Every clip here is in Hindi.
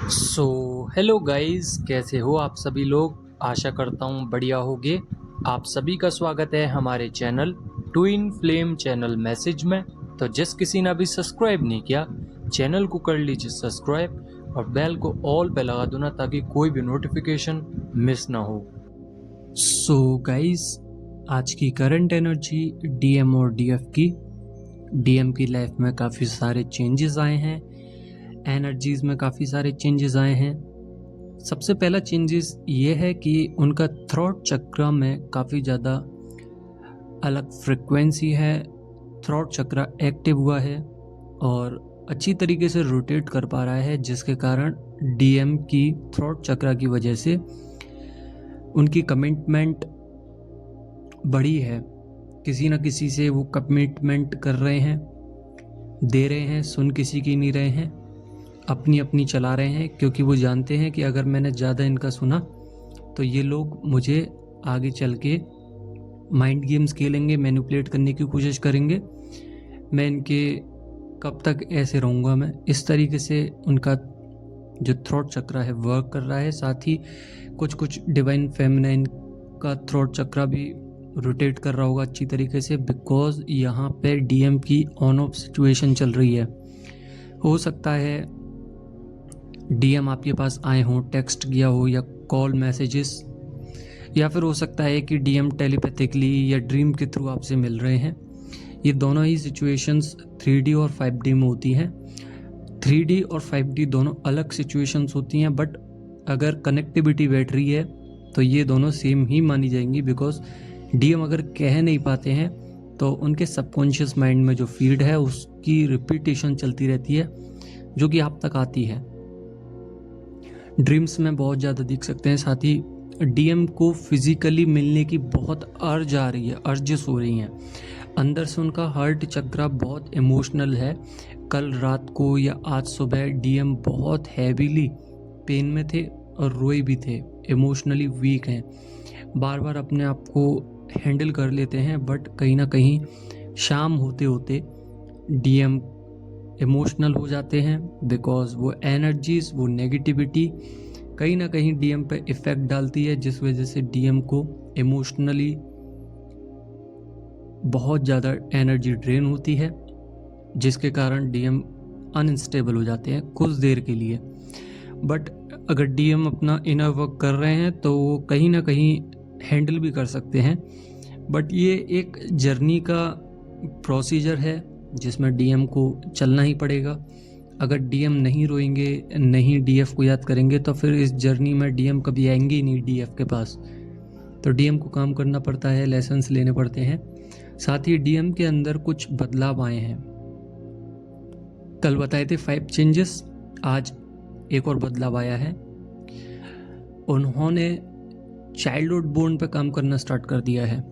सो हेलो गाइस, कैसे हो आप सभी लोग। आशा करता हूँ बढ़िया होगे। आप सभी का स्वागत है हमारे channel twin flame channel message में। तो जिस किसी ने अभी सब्सक्राइब नहीं किया, चैनल को कर लीजिए सब्सक्राइब और बेल को ऑल पे लगा दो ना, ताकि कोई भी नोटिफिकेशन मिस ना हो। सो गाइस, आज की करंट एनर्जी डीएम और डीएफ की। डीएम की लाइफ में काफ़ी सारे चेंजेस आए हैं, एनर्जीज में काफ़ी सारे चेंजेस आए हैं। सबसे पहला चेंजेस ये है कि उनका थ्रॉट चक्र में काफ़ी ज़्यादा अलग फ्रिक्वेंसी है। थ्रॉट चक्र एक्टिव हुआ है और अच्छी तरीके से रोटेट कर पा रहा है, जिसके कारण डीएम की थ्रॉट चक्र की वजह से उनकी कमिटमेंट बढ़ी है। किसी न किसी से वो कमिटमेंट कर रहे हैं, दे रहे हैं, सुन किसी की नहीं रहे हैं, अपनी अपनी चला रहे हैं, क्योंकि वो जानते हैं कि अगर मैंने ज़्यादा इनका सुना तो ये लोग मुझे आगे चल के माइंड गेम्स खेलेंगे, मैनिपुलेट करने की कोशिश करेंगे, मैं इनके कब तक ऐसे रहूँगा। मैं इस तरीके से उनका जो थ्रॉट चक्र है वर्क कर रहा है। साथ ही कुछ कुछ डिवाइन फेमिनाइन का थ्रॉट चक्र भी रोटेट कर रहा होगा अच्छी तरीके से, बिकॉज यहाँ पे डीएम की ऑन ऑफ सिचुएशन चल रही है। हो सकता है डीएम आपके पास आए हों, टेक्स्ट किया हो या कॉल मैसेजेस, या फिर हो सकता है कि डीएम टेलीपैथिकली या ड्रीम के थ्रू आपसे मिल रहे हैं। ये दोनों ही सिचुएशंस 3D और 5D में होती हैं। 3D और 5D दोनों अलग सिचुएशंस होती हैं, बट अगर कनेक्टिविटी बैठ रही है तो ये दोनों सेम ही मानी जाएंगी, बिकॉज डीएम अगर कह नहीं पाते हैं तो उनके सबकॉन्शियस माइंड में जो फीड है उसकी रिपीटेशन चलती रहती है, जो कि आप तक आती है। ड्रीम्स में बहुत ज़्यादा दिख सकते हैं। साथ ही डीएम को फिजिकली मिलने की बहुत अर्ज आ रही है, अर्जेस हो रही हैं अंदर से। उनका हार्ट चक्र बहुत इमोशनल है। कल रात को या आज सुबह डीएम बहुत हैवीली पेन में थे और रोए भी थे, इमोशनली वीक हैं, बार बार अपने आप को हैंडल कर लेते हैं, बट कहीं ना कहीं शाम होते होते डीएम इमोशनल हो जाते हैं, बिकॉज वो एनर्जीज, वो नेगेटिविटी कहीं ना कहीं डीएम पे इफेक्ट डालती है, जिस वजह से डीएम को इमोशनली बहुत ज़्यादा एनर्जी ड्रेन होती है, जिसके कारण डीएम अनस्टेबल हो जाते हैं कुछ देर के लिए। बट अगर डीएम अपना इनर वर्क कर रहे हैं तो वो कहीं ना कहीं हैंडल भी कर सकते हैं। बट ये एक जर्नी का प्रोसीजर है जिसमें डीएम को चलना ही पड़ेगा। अगर डीएम नहीं रोएंगे, नहीं डीएफ को याद करेंगे, तो फिर इस जर्नी में डीएम कभी आएंगे ही नहीं डीएफ के पास। तो डीएम को काम करना पड़ता है, लेसन्स लेने पड़ते हैं। साथ ही डीएम के अंदर कुछ बदलाव आए हैं। कल बताए थे 5 चेंजेस, आज एक और बदलाव आया है। उन्होंने चाइल्डहुड बोर्न पे काम करना स्टार्ट कर दिया है,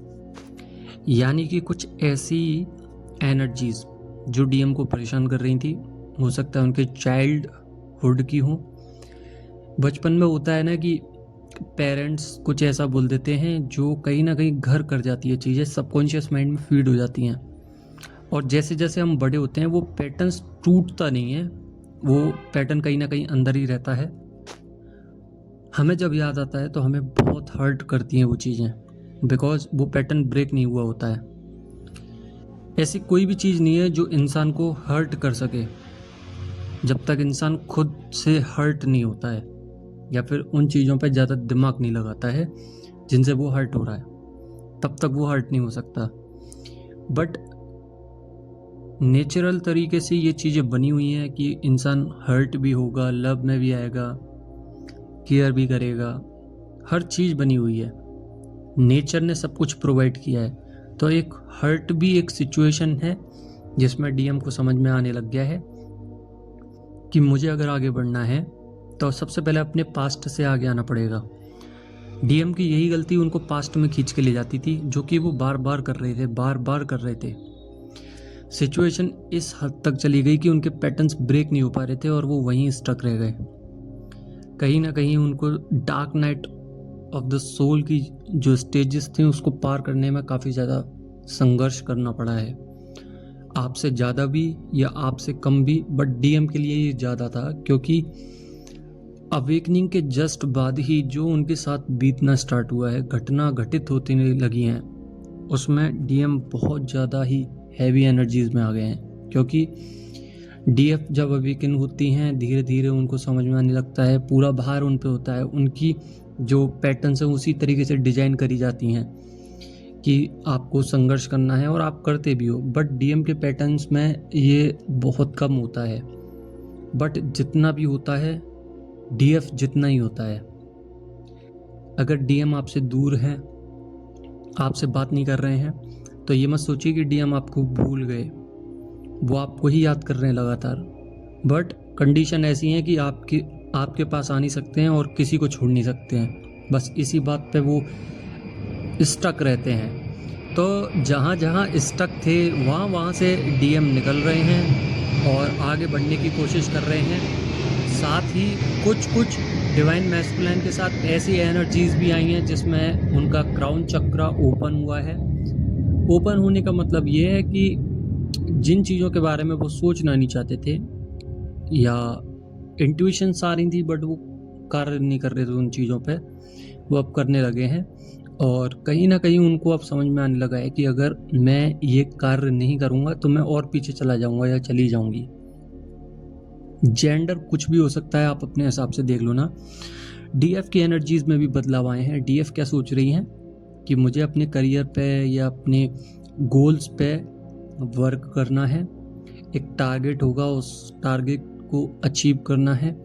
यानी कि कुछ ऐसी एनर्जीज जो डीएम को परेशान कर रही थी, हो सकता है उनके चाइल्डहुड की हो। बचपन में होता है ना कि पेरेंट्स कुछ ऐसा बोल देते हैं जो कहीं ना कहीं घर कर जाती है, चीज़ें सबकॉन्शियस माइंड में फीड हो जाती हैं, और जैसे जैसे हम बड़े होते हैं वो पैटर्न्स टूटता नहीं है, वो पैटर्न कहीं ना कहीं अंदर ही रहता है। हमें जब याद आता है तो हमें बहुत हर्ट करती हैं वो चीज़ें, बिकॉज वो पैटर्न ब्रेक नहीं हुआ होता है। ऐसी कोई भी चीज़ नहीं है जो इंसान को हर्ट कर सके, जब तक इंसान खुद से हर्ट नहीं होता है या फिर उन चीज़ों पर ज़्यादा दिमाग नहीं लगाता है जिनसे वो हर्ट हो रहा है, तब तक वो हर्ट नहीं हो सकता। बट नेचुरल तरीके से ये चीज़ें बनी हुई हैं कि इंसान हर्ट भी होगा, लव में भी आएगा, केयर भी करेगा, हर चीज़ बनी हुई है, नेचर ने सब कुछ प्रोवाइड किया है। तो एक हर्ट भी एक सिचुएशन है जिसमें डीएम को समझ में आने लग गया है कि मुझे अगर आगे बढ़ना है तो सबसे पहले अपने पास्ट से आगे आना पड़ेगा। डीएम की यही गलती उनको पास्ट में खींच के ले जाती थी, जो कि वो बार बार कर रहे थे, बार बार कर रहे थे। सिचुएशन इस हद तक चली गई कि उनके पैटर्न्स ब्रेक नहीं हो पा रहे थे और वो वहीं स्टक रह गए। कहीं ना कहीं उनको dark night of the soul की जो स्टेजेस थे उसको पार करने में काफ़ी ज़्यादा संघर्ष करना पड़ा है। आपसे ज़्यादा भी या आपसे कम भी, बट डीएम के लिए ये ज़्यादा था, क्योंकि अवेकनिंग के जस्ट बाद ही जो उनके साथ बीतना स्टार्ट हुआ है, घटना घटित होती लगी हैं, उसमें डीएम बहुत ज़्यादा ही हैवी एनर्जीज में आ गए हैं। क्योंकि डीएफ जब अवेकन होती हैं, धीरे धीरे उनको समझ में आने लगता है, पूरा भार उन पे होता है, उनकी जो पैटर्न्स हैं उसी तरीके से डिजाइन करी जाती हैं कि आपको संघर्ष करना है, और आप करते भी हो। बट डीएम के पैटर्न्स में ये बहुत कम होता है, बट जितना भी होता है डीएफ जितना ही होता है। अगर डीएम आपसे दूर हैं, आपसे बात नहीं कर रहे हैं, तो ये मत सोचिए कि डीएम आपको भूल गए, वो आपको ही याद कर रहे हैं लगातार। बट कंडीशन ऐसी है कि आपके पास आ नहीं सकते हैं और किसी को छोड़ नहीं सकते हैं, बस इसी बात पे वो स्टक रहते हैं। तो जहाँ जहाँ स्टक थे वहाँ से डीएम निकल रहे हैं और आगे बढ़ने की कोशिश कर रहे हैं। साथ ही कुछ डिवाइन मैस्कुलाइन के साथ ऐसी एनर्जीज भी आई हैं जिसमें उनका क्राउन चक्रा ओपन हुआ है। ओपन होने का मतलब ये है कि जिन चीज़ों के बारे में वो सोचना नहीं चाहते थे या इंट्यूशंस आ रही थी बट वो कार्य नहीं कर रहे थे उन चीज़ों पे, वो अब करने लगे हैं। और कहीं ना कहीं उनको अब समझ में आने लगा है कि अगर मैं ये कार्य नहीं करूँगा तो मैं और पीछे चला जाऊँगा या चली जाऊँगी। जेंडर कुछ भी हो सकता है, आप अपने हिसाब से देख लो ना। डीएफ की एनर्जीज में भी बदलाव आए हैं। डीएफ क्या सोच रही हैं कि मुझे अपने करियर पे या अपने गोल्स पे वर्क करना है, एक टारगेट होगा, उस टारगेट को अचीव करना है।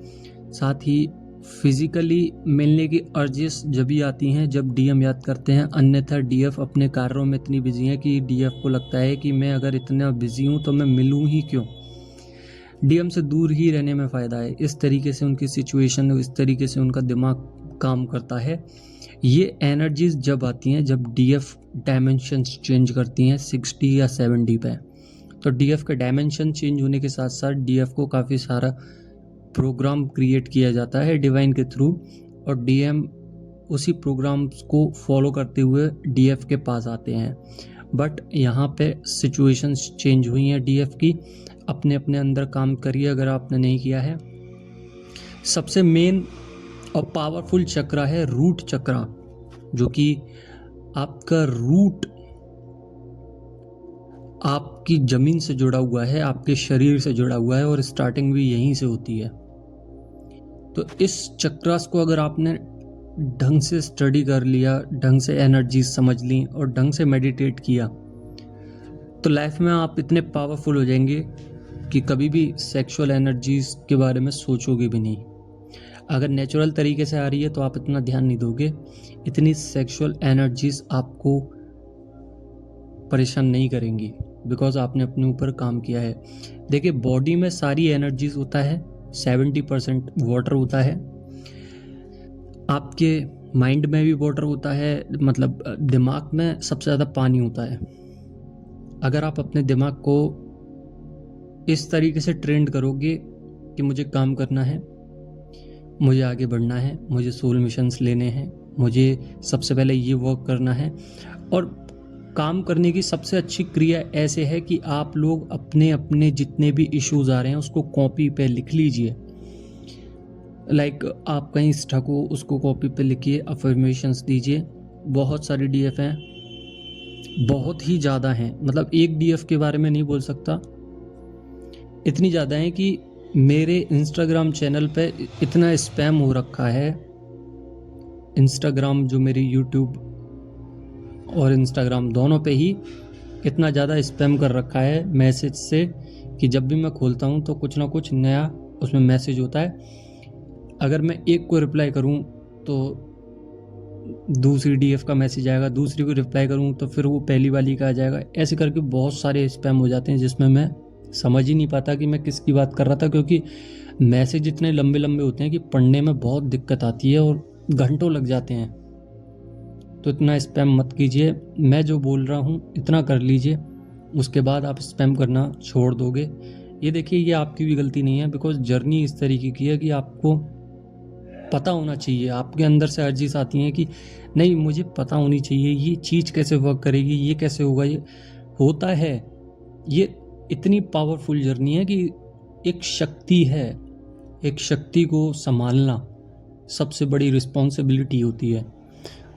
साथ ही फिजिकली मिलने की अर्जेस जब भी आती हैं जब डीएम याद करते हैं, अन्यथा डीएफ अपने कार्यों में इतनी बिजी है कि डीएफ को लगता है कि मैं अगर इतना बिजी हूँ तो मैं मिलूँ ही क्यों, डीएम से दूर ही रहने में फ़ायदा है। इस तरीके से उनकी सिचुएशन, इस तरीके से उनका दिमाग काम करता है। ये एनर्जीज जब आती हैं जब डीएफ डायमेंशंस चेंज करती हैं 60 या 70 पे, तो डीएफ का डायमेंशन चेंज होने के साथ साथ डीएफ को काफ़ी सारा प्रोग्राम क्रिएट किया जाता है डिवाइन के थ्रू, और डीएम उसी प्रोग्राम्स को फॉलो करते हुए डीएफ के पास आते हैं। बट यहाँ पे सिचुएशंस चेंज हुई हैं डीएफ की। अपने अपने अंदर काम करिए अगर आपने नहीं किया है। सबसे मेन और पावरफुल चक्रा है रूट चक्रा, जो कि आपका रूट आपकी जमीन से जुड़ा हुआ है, आपके शरीर से जुड़ा हुआ है, और स्टार्टिंग भी यहीं से होती है। तो इस चक्रास को अगर आपने ढंग से स्टडी कर लिया, ढंग से एनर्जी समझ ली और ढंग से मेडिटेट किया, तो लाइफ में आप इतने पावरफुल हो जाएंगे कि कभी भी सेक्सुअल एनर्जीज के बारे में सोचोगे भी नहीं। अगर नेचुरल तरीके से आ रही है तो आप इतना ध्यान नहीं दोगे, इतनी सेक्सुअल एनर्जीज आपको परेशान नहीं करेंगी, बिकॉज आपने अपने ऊपर काम किया है। देखिए, बॉडी में सारी एनर्जीज होता है, 70% वाटर होता है, आपके माइंड में भी वाटर होता है, मतलब दिमाग में सबसे ज़्यादा पानी होता है। अगर आप अपने दिमाग को इस तरीके से ट्रेंड करोगे कि मुझे काम करना है, मुझे आगे बढ़ना है, मुझे सोल मिशंस लेने हैं, मुझे सबसे पहले ये वर्क करना है, और काम करने की सबसे अच्छी क्रिया ऐसे है कि आप लोग अपने अपने जितने भी इश्यूज आ रहे हैं उसको कॉपी पे लिख लीजिए। लाइक आप कहीं स्टक हो, उसको कॉपी पे लिखिए, अफर्मेशंस दीजिए। बहुत सारे डीएफ हैं, बहुत ही ज़्यादा हैं, मतलब एक डीएफ के बारे में नहीं बोल सकता, इतनी ज़्यादा है कि मेरे इंस्टाग्राम चैनल पे इतना स्पैम हो रखा है। इंस्टाग्राम जो मेरी यूट्यूब और इंस्टाग्राम दोनों पे ही इतना ज़्यादा स्पैम कर रखा है मैसेज से कि जब भी मैं खोलता हूँ तो कुछ ना कुछ नया उसमें मैसेज होता है। अगर मैं एक को रिप्लाई करूँ तो दूसरी डीएफ का मैसेज आएगा, दूसरी को रिप्लाई करूँ तो फिर वो पहली वाली का आ जाएगा। ऐसे करके बहुत सारे स्पैम हो जाते हैं जिसमें मैं समझ ही नहीं पाता कि मैं किसकी बात कर रहा था, क्योंकि मैसेज इतने लंबे लंबे होते हैं कि पढ़ने में बहुत दिक्कत आती है और घंटों लग जाते हैं। तो इतना स्पैम मत कीजिए, मैं जो बोल रहा हूँ इतना कर लीजिए, उसके बाद आप स्पैम करना छोड़ दोगे। ये देखिए, ये आपकी भी गलती नहीं है, बिकॉज जर्नी इस तरीके की है कि आपको पता होना चाहिए। आपके अंदर से अर्जीज आती हैं कि नहीं, मुझे पता होनी चाहिए ये चीज़ कैसे वर्क करेगी, ये कैसे होगा, ये होता है। ये इतनी पावरफुल जर्नी है कि एक शक्ति है, एक शक्ति को संभालना सबसे बड़ी रिस्पॉन्सिबिलिटी होती है।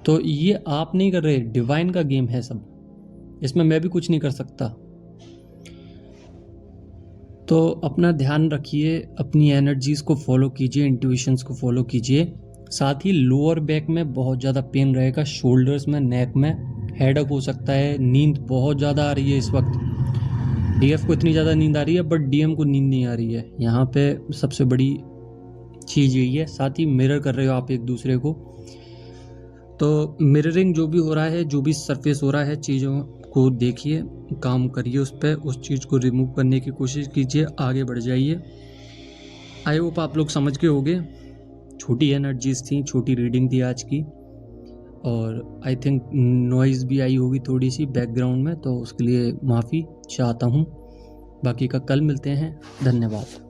तो ये आप नहीं कर रहे, डिवाइन का गेम है सब, इसमें मैं भी कुछ नहीं कर सकता। तो अपना ध्यान रखिए, अपनी एनर्जीज़ को फॉलो कीजिए, इंट्यूशंस को फॉलो कीजिए। साथ ही लोअर बैक में बहुत ज़्यादा पेन रहेगा, शोल्डर्स में, नेक में, हेडेक हो सकता है, नींद बहुत ज़्यादा आ रही है इस वक्त। डीएफ को इतनी ज़्यादा नींद आ रही है बट डीएम को नींद नहीं आ रही है। यहाँ पे सबसे बड़ी चीज़ यही है। साथ ही मिरर कर रहे हो आप एक दूसरे को, तो मिररिंग जो भी हो रहा है, जो भी सरफेस हो रहा है, चीज़ों को देखिए, काम करिए उस पर, उस चीज़ को रिमूव करने की कोशिश कीजिए, आगे बढ़ जाइए। आई होप आप लोग समझ गए होंगे। छोटी एनर्जीज थी, छोटी रीडिंग थी आज की, और आई थिंक नॉइज़ भी आई होगी थोड़ी सी बैकग्राउंड में, तो उसके लिए माफ़ी चाहता हूँ। बाकी का कल मिलते हैं। धन्यवाद।